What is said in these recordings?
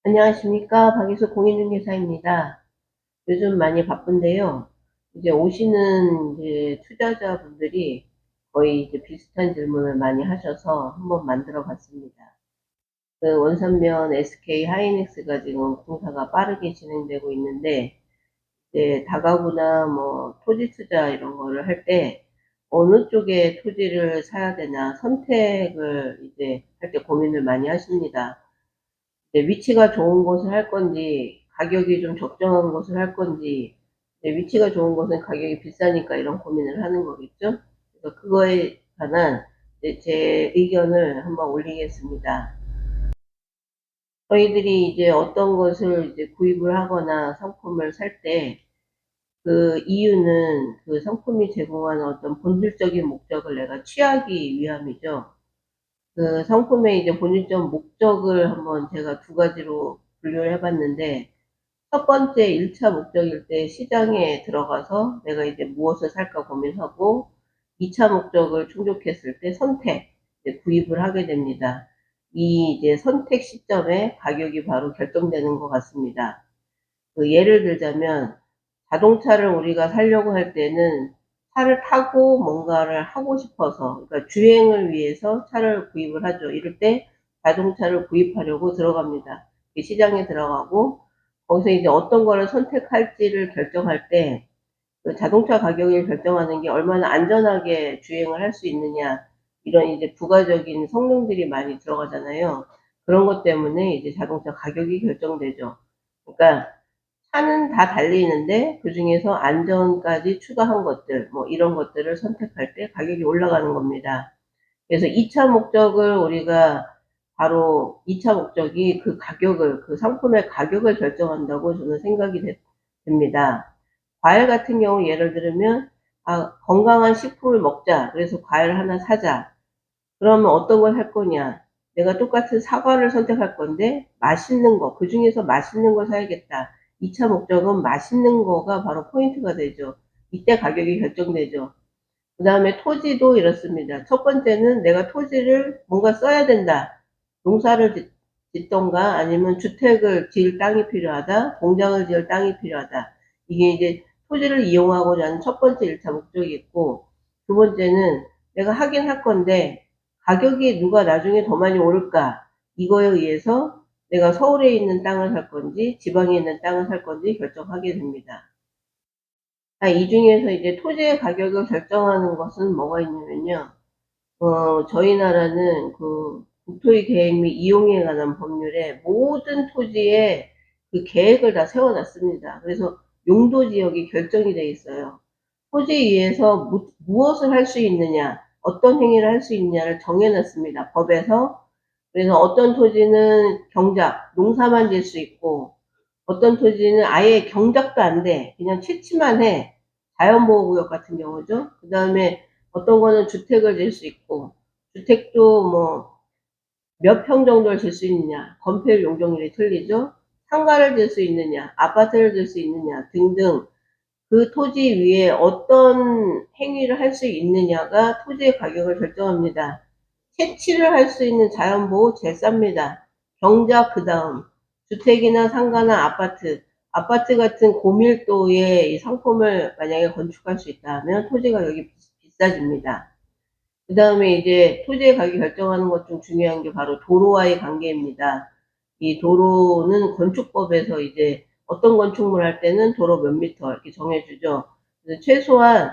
안녕하십니까. 박예수 공인중개사입니다. 요즘 많이 바쁜데요. 이제 오시는 이제 투자자분들이 거의 이제 비슷한 질문을 많이 하셔서 한번 만들어 봤습니다. 그 원산면 SK 하이닉스가 지금 공사가 빠르게 진행되고 있는데, 이제 다가구나 뭐 토지 투자 이런 거를 할 때 어느 쪽에 토지를 사야 되나 선택을 이제 할 때 고민을 많이 하십니다. 위치가 좋은 곳을 할 건지, 가격이 좀 적정한 곳을 할 건지, 위치가 좋은 곳은 가격이 비싸니까 이런 고민을 하는 거겠죠? 그래서 그거에 관한 제 의견을 한번 올리겠습니다. 저희들이 이제 어떤 것을 이제 구입을 하거나 상품을 살 때, 그 이유는 그 상품이 제공하는 어떤 본질적인 목적을 내가 취하기 위함이죠. 그 상품의 이제 본질적 목적을 한번 제가 두 가지로 분류를 해봤는데, 첫 번째 1차 목적일 때 시장에 들어가서 내가 이제 무엇을 살까 고민하고, 2차 목적을 충족했을 때 선택, 이제 구입을 하게 됩니다. 이 이제 선택 시점에 가격이 바로 결정되는 것 같습니다. 그 예를 들자면, 자동차를 우리가 사려고 할 때는 차를 타고 뭔가를 하고 싶어서, 그러니까 주행을 위해서 차를 구입을 하죠. 이럴 때 자동차를 구입하려고 들어갑니다. 시장에 들어가고, 거기서 이제 어떤 거를 선택할지를 결정할 때, 그 자동차 가격을 결정하는 게 얼마나 안전하게 주행을 할 수 있느냐, 이런 이제 부가적인 성능들이 많이 들어가잖아요. 그런 것 때문에 이제 자동차 가격이 결정되죠. 그러니까 차는 다 달리는데 그 중에서 안전까지 추가한 것들, 뭐 이런 것들을 선택할 때 가격이 올라가는 겁니다. 그래서 2차 목적을 우리가 바로 2차 목적이 그 가격을, 그 상품의 가격을 결정한다고 저는 생각이 됩니다. 과일 같은 경우 예를 들면, 건강한 식품을 먹자. 그래서 과일 하나 사자. 그러면 어떤 걸 할 거냐? 내가 똑같은 사과를 선택할 건데 맛있는 거, 그 중에서 맛있는 걸 사야겠다. 2차 목적은 맛있는 거가 바로 포인트가 되죠. 이때 가격이 결정되죠. 그 다음에 토지도 이렇습니다. 첫 번째는 내가 토지를 뭔가 써야 된다. 농사를 짓던가 아니면 주택을 지을 땅이 필요하다. 공장을 지을 땅이 필요하다. 이게 이제 토지를 이용하고자 하는 첫 번째 1차 목적이 있고, 두 번째는 내가 하긴 할 건데 가격이 누가 나중에 더 많이 오를까? 이거에 의해서 내가 서울에 있는 땅을 살 건지 지방에 있는 땅을 살 건지 결정하게 됩니다. 이 중에서 이제 토지의 가격을 결정하는 것은 뭐가 있냐면요. 저희 나라는 그 국토의 계획 및 이용에 관한 법률에 모든 토지에 그 계획을 다 세워놨습니다. 그래서 용도 지역이 결정이 돼 있어요. 토지 위에서 무엇을 할 수 있느냐, 어떤 행위를 할 수 있느냐를 정해놨습니다. 법에서. 그래서 어떤 토지는 경작, 농사만 질 수 있고, 어떤 토지는 아예 경작도 안 돼. 그냥 채취만 해. 자연보호구역 같은 경우죠. 그 다음에 어떤 거는 주택을 질 수 있고, 주택도 뭐 몇 평 정도를 질 수 있느냐, 건폐율 용적률이 틀리죠. 상가를 질 수 있느냐, 아파트를 질 수 있느냐 등등, 그 토지 위에 어떤 행위를 할 수 있느냐가 토지의 가격을 결정합니다. 채취를 할 수 있는 자연보호 제일 쌉니다. 경작 그 다음, 주택이나 상가나 아파트, 아파트 같은 고밀도의 이 상품을 만약에 건축할 수 있다 하면 토지 가격이 비싸집니다. 그 다음에 이제 토지의 가격을 결정하는 것 중 중요한 게 바로 도로와의 관계입니다. 이 도로는 건축법에서 이제 어떤 건축물 할 때는 도로 몇 미터 이렇게 정해주죠. 그래서 최소한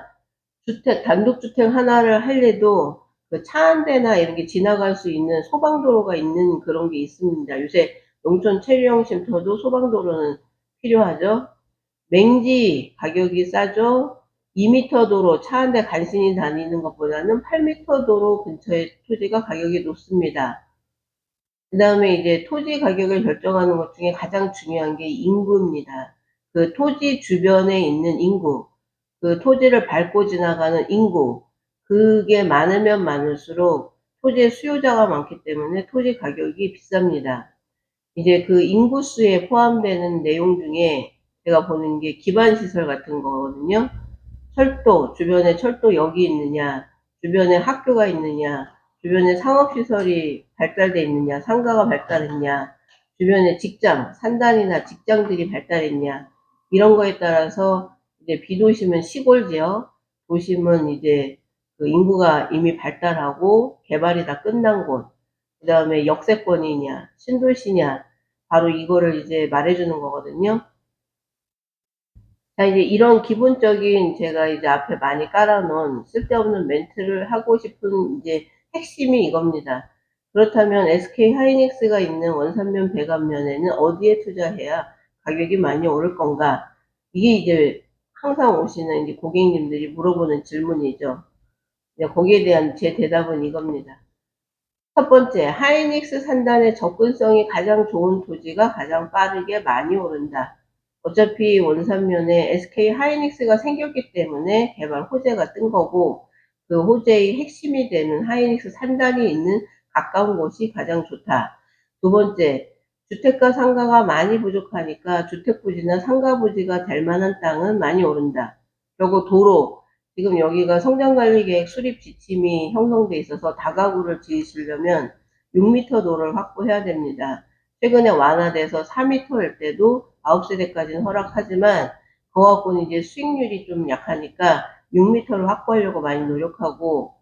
주택, 단독주택 하나를 하려도 그 차 한 대나 이런 게 지나갈 수 있는 소방도로가 있는 그런 게 있습니다. 요새 농촌 체류형 쉼터도 소방도로는 필요하죠. 맹지 가격이 싸죠. 2m 도로 차 한 대 간신히 다니는 것보다는 8m 도로 근처의 토지가 가격이 높습니다. 그 다음에 이제 토지 가격을 결정하는 것 중에 가장 중요한 게 인구입니다. 그 토지 주변에 있는 인구, 그 토지를 밟고 지나가는 인구, 그게 많으면 많을수록 토지의 수요자가 많기 때문에 토지 가격이 비쌉니다. 이제 그 인구수에 포함되는 내용 중에 제가 보는 게 기반시설 같은 거거든요. 철도, 주변에 철도역이 있느냐, 주변에 학교가 있느냐, 주변에 상업시설이 발달되어 있느냐, 상가가 발달했냐, 주변에 직장, 산단이나 직장들이 발달했냐, 이런 거에 따라서 이제 비도심은 시골 지역, 도심은 이제 그 인구가 이미 발달하고 개발이 다 끝난 곳, 그 다음에 역세권이냐, 신도시냐, 바로 이거를 이제 말해주는 거거든요. 자, 이제 이런 기본적인 제가 이제 앞에 많이 깔아놓은 쓸데없는 멘트를 하고 싶은 이제 핵심이 이겁니다. 그렇다면 SK 하이닉스가 있는 원산면 배관면에는 어디에 투자해야 가격이 많이 오를 건가? 이게 이제 항상 오시는 이제 고객님들이 물어보는 질문이죠. 거기에 대한 제 대답은 이겁니다. 첫 번째, 하이닉스 산단의 접근성이 가장 좋은 토지가 가장 빠르게 많이 오른다. 어차피 원산면에 SK 하이닉스가 생겼기 때문에 개발 호재가 뜬 거고, 그 호재의 핵심이 되는 하이닉스 산단이 있는 가까운 곳이 가장 좋다. 두 번째, 주택과 상가가 많이 부족하니까 주택부지나 상가부지가 될 만한 땅은 많이 오른다. 그리고 도로, 지금 여기가 성장관리계획 수립 지침이 형성돼 있어서 다가구를 지으시려면 6m 도를 확보해야 됩니다. 최근에 완화돼서 4m일 때도 9세대까지는 허락하지만 그거 갖고는 이제 수익률이 좀 약하니까 6m를 확보하려고 많이 노력하고,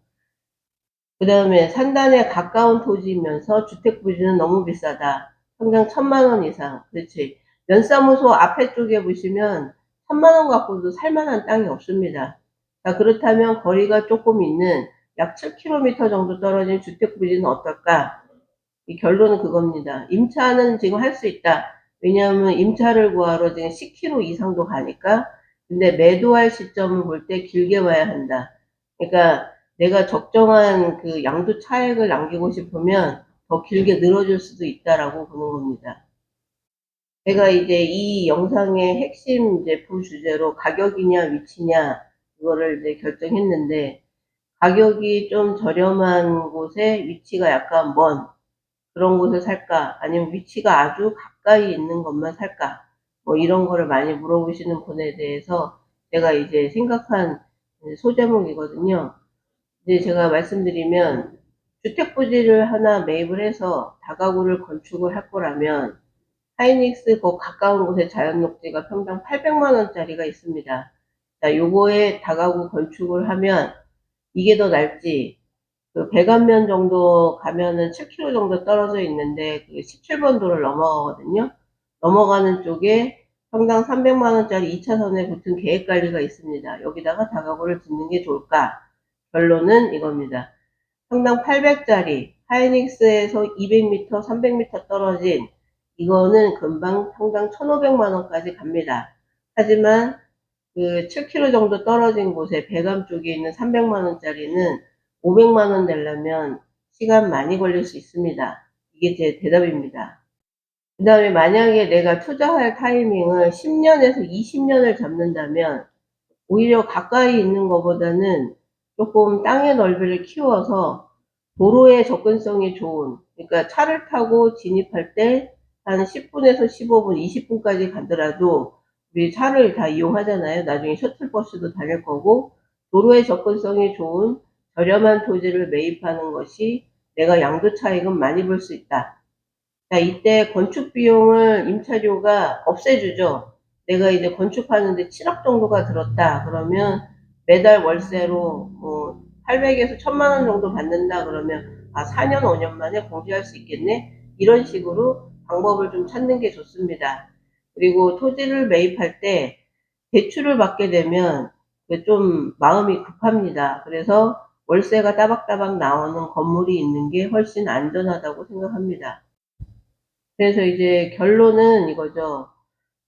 그 다음에 산단에 가까운 토지이면서 주택부지는 너무 비싸다. 평당 1,000만 원 이상. 그렇지. 면사무소 앞에 쪽에 보시면 1,000만 원 갖고도 살만한 땅이 없습니다. 자, 그렇다면 거리가 조금 있는 약 7km 정도 떨어진 주택부지는 어떨까? 이 결론은 그겁니다. 임차는 지금 할 수 있다. 왜냐하면 임차를 구하러 지금 10km 이상도 가니까. 근데 매도할 시점을 볼 때 길게 봐야 한다. 그러니까 내가 적정한 그 양도 차익을 남기고 싶으면 더 길게 늘어질 수도 있다라고 보는 겁니다. 제가 이제 이 영상의 핵심 이제 부주제로 가격이냐 위치냐 이거를 이제 결정했는데, 가격이 좀 저렴한 곳에 위치가 약간 먼 그런 곳을 살까? 아니면 위치가 아주 가까이 있는 것만 살까? 뭐 이런 거를 많이 물어보시는 분에 대해서 제가 이제 생각한 소제목이거든요. 이제 제가 말씀드리면, 주택부지를 하나 매입을 해서 다가구를 건축을 할 거라면 하이닉스 그 가까운 곳에 자연녹지가 평당 800만 원짜리가 있습니다. 자, 요거에 다가구 건축을 하면 이게 더 날지, 그 배관면 정도 가면은 7km 정도 떨어져 있는데 그 17번 도를 넘어가거든요. 넘어가는 쪽에 평당 300만 원짜리 2차선에 붙은 계획관리가 있습니다. 여기다가 다가구를 짓는 게 좋을까? 결론은 이겁니다. 평당 800짜리 하이닉스에서 200m, 300m 떨어진 이거는 금방 평당 1,500만 원까지 갑니다. 하지만 그 7km 정도 떨어진 곳에 배감 쪽에 있는 300만 원짜리는 500만 원 내려면 시간 많이 걸릴 수 있습니다. 이게 제 대답입니다. 그 다음에 만약에 내가 투자할 타이밍을 10년에서 20년을 잡는다면 오히려 가까이 있는 것보다는 조금 땅의 넓이를 키워서 도로의 접근성이 좋은, 그러니까 차를 타고 진입할 때 한 10분에서 15분, 20분까지 가더라도 우리 차를 다 이용하잖아요. 나중에 셔틀버스도 다닐 거고, 도로의 접근성이 좋은 저렴한 토지를 매입하는 것이 내가 양도 차익은 많이 볼 수 있다. 자, 이때 건축 비용을 임차료가 없애주죠. 내가 이제 건축하는데 7억 정도가 들었다. 그러면 매달 월세로 뭐 800에서 1,000만 원 정도 받는다. 그러면 4년, 5년 만에 공제할 수 있겠네. 이런 식으로 방법을 좀 찾는 게 좋습니다. 그리고 토지를 매입할 때 대출을 받게 되면 좀 마음이 급합니다. 그래서 월세가 따박따박 나오는 건물이 있는 게 훨씬 안전하다고 생각합니다. 그래서 이제 결론은 이거죠.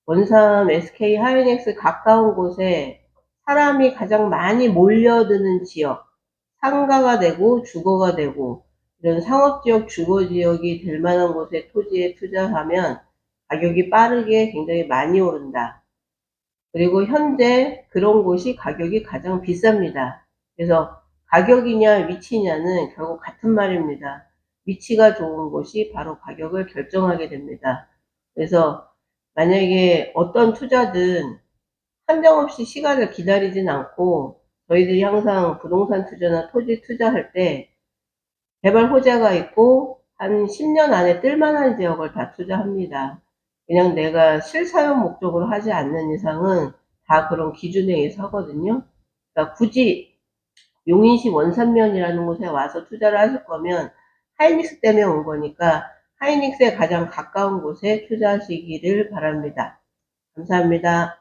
원산 SK 하이닉스 가까운 곳에 사람이 가장 많이 몰려드는 지역, 상가가 되고 주거가 되고 이런 상업지역, 주거지역이 될 만한 곳에 토지에 투자하면 가격이 빠르게 굉장히 많이 오른다. 그리고 현재 그런 곳이 가격이 가장 비쌉니다. 그래서 가격이냐 위치냐는 결국 같은 말입니다. 위치가 좋은 곳이 바로 가격을 결정하게 됩니다. 그래서 만약에 어떤 투자든 한정없이 시간을 기다리진 않고, 저희들이 항상 부동산 투자나 토지 투자할 때 개발 호재가 있고 한 10년 안에 뜰만한 지역을 다 투자합니다. 그냥 내가 실사용 목적으로 하지 않는 이상은 다 그런 기준에 의해서 하거든요. 그러니까 굳이 용인시 원산면이라는 곳에 와서 투자를 하실 거면 하이닉스 때문에 온 거니까 하이닉스에 가장 가까운 곳에 투자하시기를 바랍니다. 감사합니다.